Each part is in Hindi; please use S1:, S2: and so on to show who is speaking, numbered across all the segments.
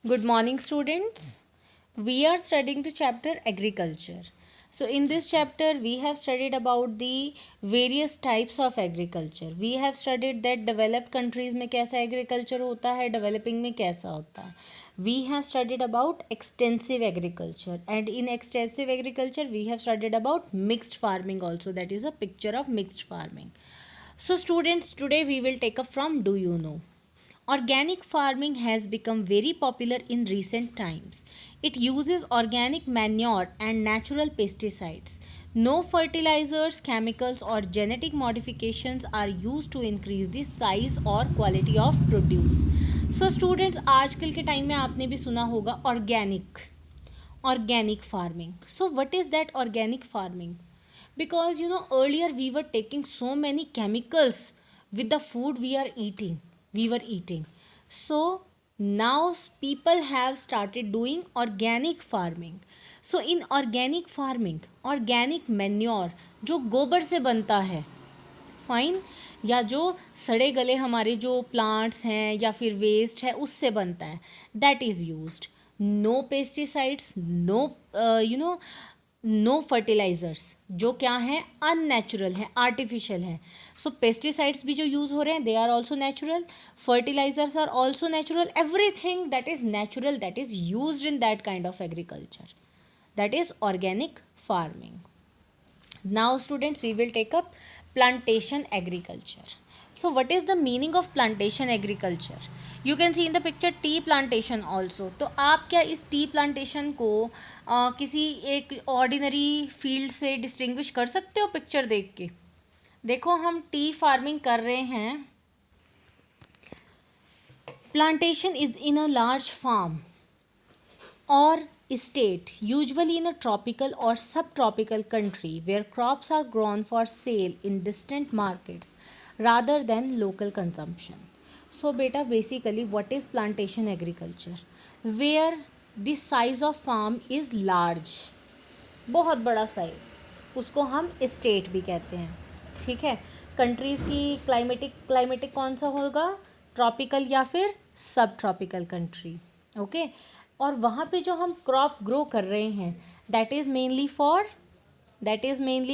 S1: Good morning, students. We are studying the chapter agriculture. So in this chapter we have studied about the various types of agriculture. We have studied that developed countries में कैसा agriculture होता है, developing में कैसा होता है. We have studied about extensive agriculture, and in extensive agriculture we have studied about mixed farming also. That is a picture of mixed farming. So students, today we will take up from Do You Know. Organic farming has become very popular in recent times. It uses organic manure and natural pesticides. No fertilizers, chemicals, or genetic modifications are used to increase the size or quality of produce. So students, आजकल के टाइम में आपने भी सुना होगा organic farming. So what is that organic farming? Because earlier we were taking so many chemicals with the food we were eating. So now people have started doing organic farming. So in organic farming, organic manure जो गोबर से बनता है, फाइन, या जो सड़े गले हमारे जो प्लांट्स हैं या फिर वेस्ट है उससे बनता है, that is used. No pesticides, no fertilisers, जो क्या है, अननेचुरल है, आर्टिफिशियल है. सो पेस्टिसाइड्स भी जो यूज़ हो रहे हैं, they are also natural. Fertilisers are also natural. Everything that is natural, that is used in that kind of agriculture, that is organic farming. Now students, we will take up plantation agriculture. So what is the meaning of plantation agriculture? You can see in the picture tea plantation also. तो आप क्या इस टी प्लांटेशन को किसी एक ऑर्डिनरी फील्ड से डिस्टिंग्विश कर सकते हो पिक्चर देख के? देखो, हम टी फार्मिंग कर रहे हैं. Plantation is in a large farm or state, usually in a tropical or subtropical country, where crops are grown for sale in distant markets rather than local consumption. So beta, basically what is plantation agriculture? Where the size of farm is large, बहुत बड़ा साइज, उसको हम स्टेट भी कहते हैं. ठीक है. कंट्रीज़ की क्लाइमेटिक कौन सा होगा? ट्रॉपिकल या फिर सब ट्रॉपिकल कंट्री. ओके. और वहाँ पे जो हम क्रॉप ग्रो कर रहे हैं, that is mainly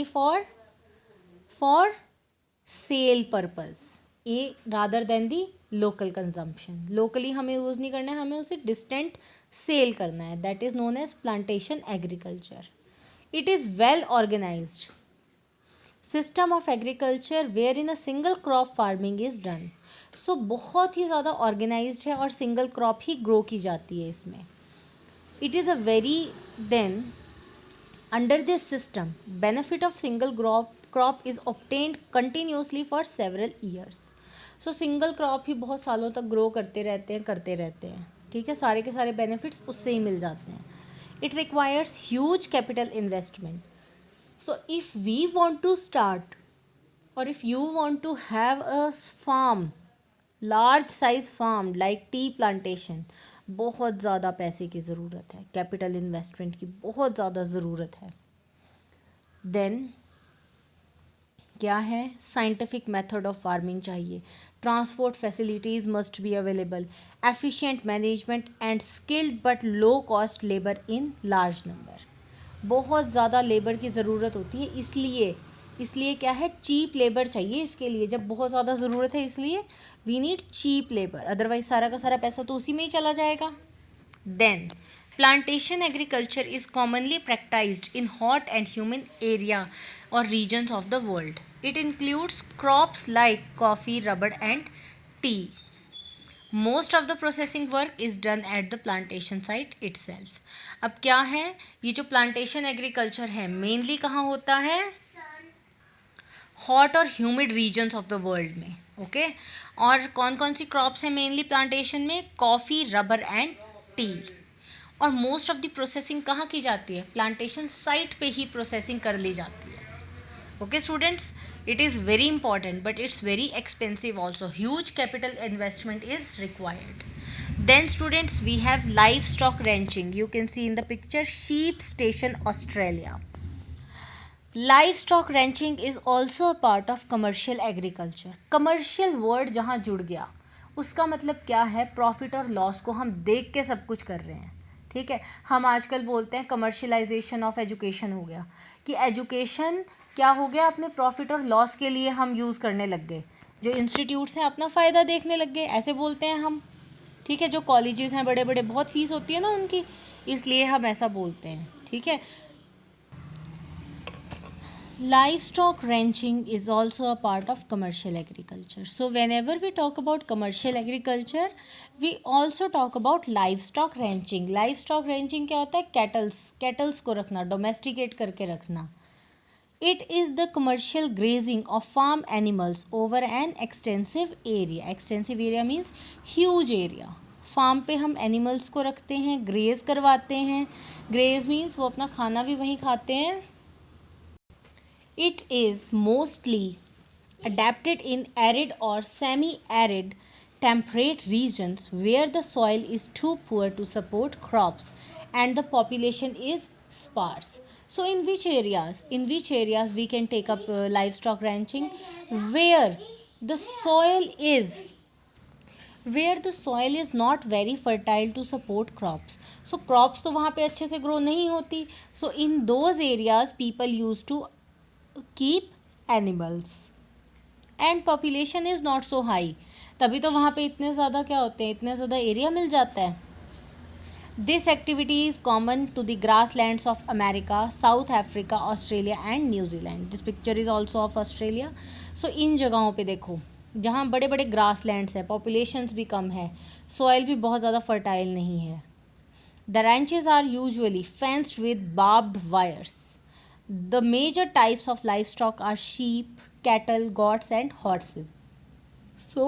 S1: for sale purpose, a rather than the local consumption. Locally हमें यूज़ नहीं करना है, हमें उसे डिस्टेंट सेल करना है. That is known as plantation agriculture. It is well organised system of agriculture where in a single crop farming is done. So बहुत ही ज़्यादा ऑर्गेनाइज्ड है और सिंगल क्रॉप ही ग्रो की जाती है इसमें. It is a very, then under this system, benefit of single crop is obtained continuously for several years. So single crop ही बहुत सालों तक ग्रो करते रहते हैं. ठीक है. सारे के सारे बेनिफिट्स उससे ही मिल जाते हैं. It requires huge capital investment. So if we want to start, or if you want to have a farm, large size farm like tea plantation, बहुत ज़्यादा पैसे की ज़रूरत है, कैपिटल इन्वेस्टमेंट की बहुत ज़्यादा ज़रूरत है. देन क्या है? साइंटिफिक मेथड ऑफ फार्मिंग चाहिए. Transport facilities must be available. Efficient management and skilled but low cost labour in large number. बहुत ज़्यादा लेबर की ज़रूरत होती है, इसलिए क्या है, चीप लेबर चाहिए इसके लिए. जब बहुत ज़्यादा ज़रूरत है इसलिए we need cheap labour, otherwise सारा का सारा पैसा तो उसी में ही चला जाएगा. Then plantation agriculture is commonly practised in hot and humid area और regions of the world. It includes crops like coffee, rubber and tea. Most of the processing work is done at the plantation site itself. अब क्या है, ये जो प्लांटेशन एग्रीकल्चर है मेनली कहाँ होता है? हॉट और humid regions of the world में. ओके. और कौन कौन सी क्रॉप्स हैं मेनली प्लांटेशन में? Coffee, rubber and tea. और मोस्ट ऑफ द प्रोसेसिंग कहाँ की जाती है? प्लांटेशन साइट पे ही प्रोसेसिंग कर ली जाती है. Okay students, it is very important but it's very expensive also. Huge capital investment is required. Then students, we have livestock ranching. You can see in the picture Sheep Station, Australia. Livestock ranching is also a part of commercial agriculture. Commercial word जहाँ जुड़ गया उसका मतलब क्या है, प्रॉफिट और लॉस को हम देख के सब कुछ कर रहे हैं, ठीक है। हम आजकल बोलते हैं कमर्शियलाइजेशन ऑफ एजुकेशन हो गया, कि एजुकेशन क्या हो गया, अपने प्रॉफिट और लॉस के लिए हम यूज़ करने लग गए। जो इंस्टीट्यूट्स हैं अपना फ़ायदा देखने लग गए, ऐसे बोलते हैं हम, ठीक है। जो कॉलेजेस हैं बड़े बड़े, बहुत फीस होती है ना उनकी, इसलिए हम ऐसा बोलते हैं, ठीक है। Livestock ranching is also a part of commercial agriculture. So whenever we talk about commercial agriculture, we also talk about livestock ranching. Livestock ranching क्या होता है, कैटल्स को रखना, डोमेस्टिकेट करके रखना. It is the commercial grazing of farm animals over an extensive area. Extensive area means huge area. Farm पे हम एनिमल्स को रखते हैं, ग्रेज करवाते हैं. ग्रेज मीन्स वो अपना खाना भी वहीं खाते हैं. It is mostly adapted in arid or semi-arid temperate regions where the soil is too poor to support crops and the population is sparse. So in which areas we can take up livestock ranching? Where the soil is not very fertile to support crops. So crops तो वहाँ पे अच्छे से grow नहीं होती. So in those areas people used to keep animals and population is not so high. तभी तो वहाँ पे इतने ज़्यादा क्या होते हैं, इतने ज़्यादा एरिया मिल जाता है. This activity is common to the grasslands of America, South Africa, Australia and New Zealand. This picture is also of Australia. So इन जगहों पे देखो जहाँ बड़े बड़े grasslands है, populations भी कम है, soil भी बहुत ज़्यादा fertile नहीं है. The ranches are usually fenced with barbed wires. The major types of livestock are sheep, cattle, goats and horses. So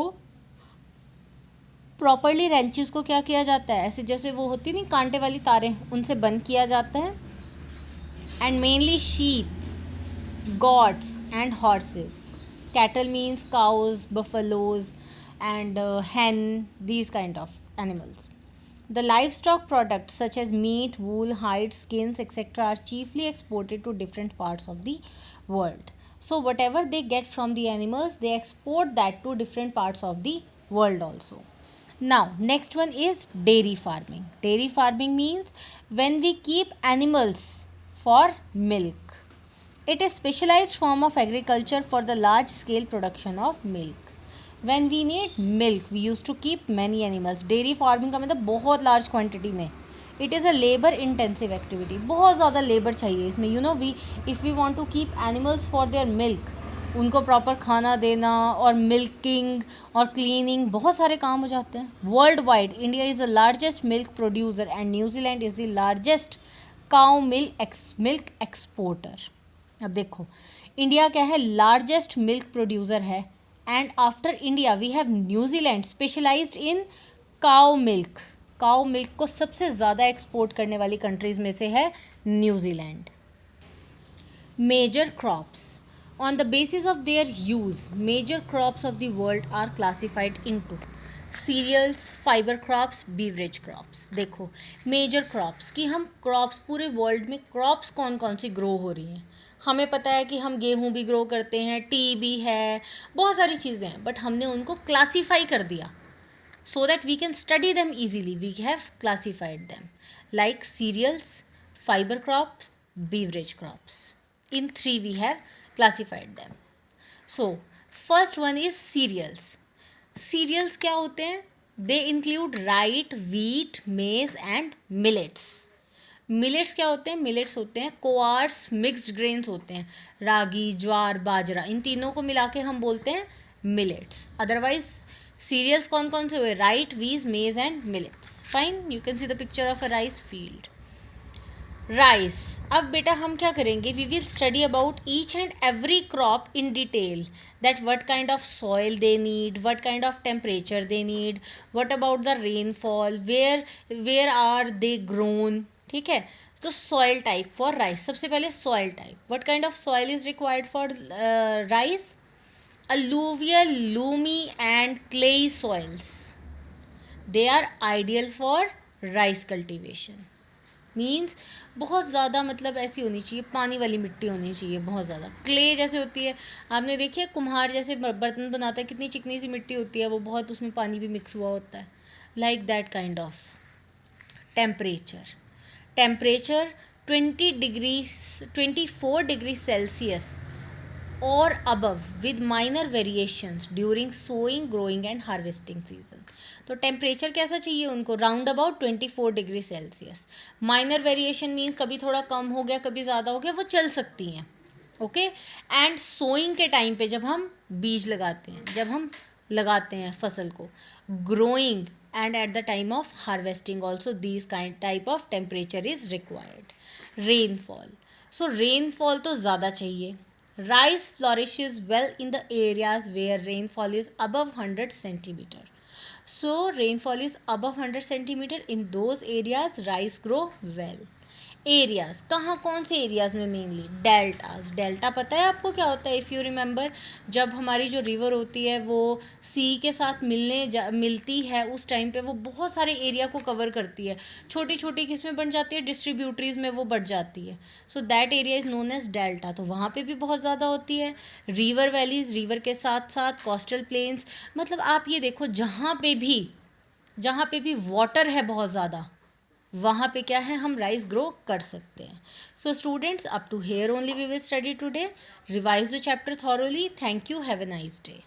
S1: properly ranches को क्या किया जाता है, ऐसे जैसे वो होती नहीं कांटे वाली तारें, उनसे बंद किया जाता है. And mainly sheep, goats and horses. Cattle means cows, buffaloes and hen, these kind of animals. The livestock products such as meat, wool, hides, skins, etc. are chiefly exported to different parts of the world. So whatever they get from the animals, they export that to different parts of the world also. Now next one is dairy farming. Dairy farming means when we keep animals for milk. It is specialized form of agriculture for the large scale production of milk. When we need milk, we used to keep many animals. Dairy farming का मतलब बहुत large quantity में. It is a labor intensive activity. बहुत ज़्यादा labor चाहिए इसमें. You know, if we want to keep animals for their milk, उनको proper खाना देना और milking और cleaning, बहुत सारे काम हो जाते हैं. Worldwide, India is the largest milk producer and New Zealand is the largest cow milk exporter. अब देखो, इंडिया क्या है, लार्जेस्ट मिल्क प्रोड्यूसर है. And after India we have New Zealand specialised in cow milk. Cow milk को सबसे ज़्यादा एक्सपोर्ट करने वाली कंट्रीज़ में से है New Zealand. Major crops. On the basis of their use, major crops of the world are classified into cereals, fibre crops, beverage crops. देखो मेजर क्रॉप्स कि हम क्रॉप्स पूरे वर्ल्ड में क्रॉप्स कौन कौन सी ग्रो हो रही हैं. हमें पता है कि हम गेहूं भी ग्रो करते हैं, टी भी है, बहुत सारी चीज़ें हैं, बट हमने उनको क्लासीफाई कर दिया so that we can study them easily. We have classified them like cereals, fibre crops, beverage crops. In 3 we have classified them. So first one is cereals. Cereals क्या होते हैं? They include rice, wheat, maize and millets. Millets क्या होते हैं? मिलेट्स होते हैं कोआर्स मिक्स्ड ग्रेन्स होते हैं, रागी, ज्वार, बाजरा, इन तीनों को मिला के हम बोलते हैं मिलेट्स. अदरवाइज सीरियल्स कौन कौन से हुए? Rice, wheat, maize and millets. Fine, you can see the picture of a rice field. Rice. अब बेटा हम क्या करेंगे? We will study about each and every crop in detail, that what kind of soil they need, what kind of temperature they need, what about the rainfall, where are they grown. ठीक है, तो सॉइल टाइप फॉर राइस. सबसे पहले soil type. What kind of soil is required for rice? alluvial, loomy and clay soils. They are ideal for rice cultivation. Means बहुत ज़्यादा, मतलब ऐसी होनी चाहिए, पानी वाली मिट्टी होनी चाहिए बहुत ज़्यादा। क्ले जैसे होती है, आपने देखी है कुम्हार जैसे बर्तन बनाता है, कितनी चिकनी सी मिट्टी होती है, वो बहुत उसमें पानी भी मिक्स हुआ होता है, like that kind of. Temperature 24 degree Celsius और above with minor variations during sowing, growing and harvesting season। तो टेम्परेचर कैसा चाहिए उनको, round about 24 degree Celsius. Minor variation means कभी थोड़ा कम हो गया, कभी ज़्यादा हो गया, वो चल सकती हैं, ओके। एंड सोइंग के टाइम पे जब हम बीज लगाते हैं, जब हम लगाते हैं फसल को, growing and at the time of harvesting also these kind type of temperature is required. Rainfall, so rainfall तो ज़्यादा चाहिए। Rice flourishes well in the areas where rainfall is above 100 centimeter. So rainfall is above 100 centimeter. In those areas rice grow well. Areas कहाँ, कौन से एरियाज़ में मेनली, डेल्टाज। डेल्टा पता है आपको क्या होता है, इफ़ यू रिमेंबर, जब हमारी जो रिवर होती है वो सी के साथ मिलती है, उस टाइम पे वो बहुत सारे एरिया को कवर करती है, छोटी छोटी किस्में बन जाती है, डिस्ट्रीब्यूटरीज में वो बढ़ जाती है। So that area is known as delta. तो वहाँ पे भी बहुत ज़्यादा होती है। रिवर वैलीज, रिवर के साथ साथ कोस्टल प्लेन्स, मतलब आप ये देखो जहाँ पे भी वाटर है बहुत ज़्यादा, वहाँ पे क्या है, हम राइस ग्रो कर सकते हैं। So students, up to here only we will study today. Revise the chapter thoroughly. Thank you, have a nice day.